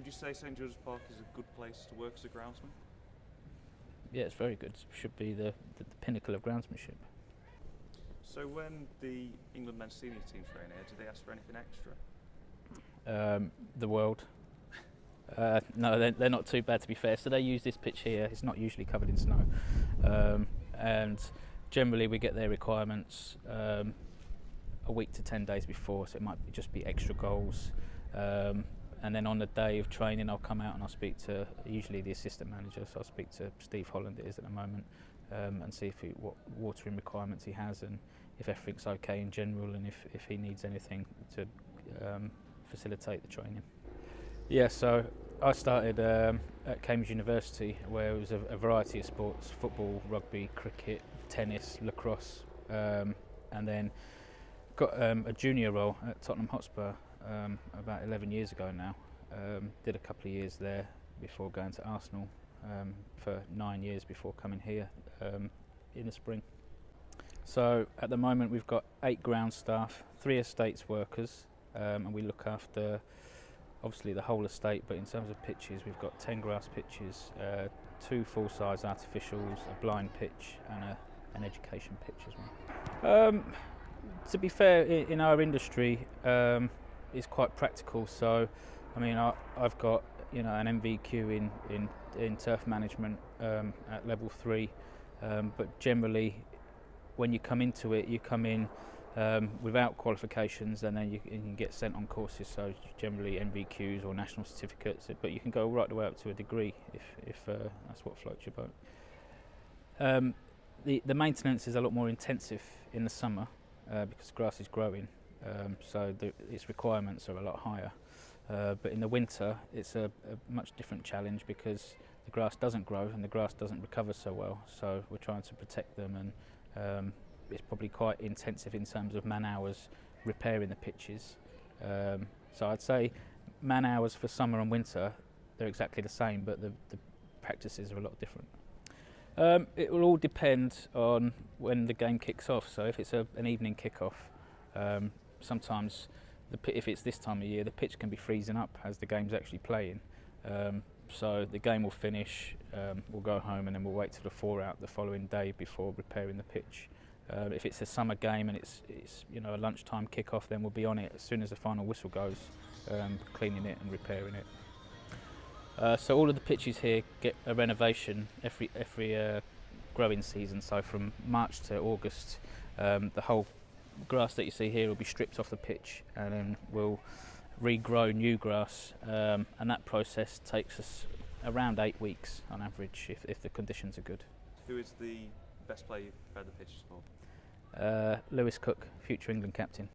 Would you say St George's Park is a good place to work as a groundsman? Yeah, it's very good. It should be the pinnacle of groundsmanship. So when the England men's senior team train here, do they ask for anything extra? The world. No, they're not too bad, to be fair. So they use this pitch here. It's not usually covered in snow, and generally we get their requirements a week to 10 days before. So it might just be extra goals, and then on the day of training, I'll come out and I'll speak to usually the assistant manager. So I'll speak to Steve Holland, it is at the moment, and see what watering requirements he has and if everything's okay in general, and if he needs anything to facilitate the training. Yeah, so I started at Cambridge University, where it was a variety of sports: football, rugby, cricket, tennis, lacrosse, and then got a junior role at Tottenham Hotspur about 11 years ago now. Did a couple of years there before going to Arsenal for 9 years before coming here in the spring. So at the moment we've got 8 ground staff, 3 estates workers, and we look after obviously the whole estate, but in terms of pitches we've got 10 grass pitches, 2 full-size artificials, a blind pitch and an education pitch as well. To be fair, in our industry it's quite practical. So I mean I've got an MVQ in turf management at level 3, but generally when you come into it, you come in without qualifications, and then you can get sent on courses, so generally NVQs or national certificates, but you can go right the way up to a degree if that's what floats your boat. The maintenance is a lot more intensive in the summer because grass is growing, so its requirements are a lot higher, but in the winter it's a much different challenge because the grass doesn't grow and the grass doesn't recover so well, so we're trying to protect them, and it's probably quite intensive in terms of man hours repairing the pitches. So I'd say man hours for summer and winter, they're exactly the same, but the practices are a lot different. It will all depend on when the game kicks off. So if it's an evening kick-off, sometimes if it's this time of year, the pitch can be freezing up as the game's actually playing. So the game will finish, we'll go home, and then we'll wait till the 4 out the following day before repairing the pitch. If it's a summer game and it's a lunchtime kick-off, then we'll be on it as soon as the final whistle goes, cleaning it and repairing it. So all of the pitches here get a renovation every growing season. So from March to August, the whole grass that you see here will be stripped off the pitch, and then we'll regrow new grass, and that process takes us around 8 weeks on average if the conditions are good. Who is the best player you've prepared the pitches for? Lewis Cook, future England captain.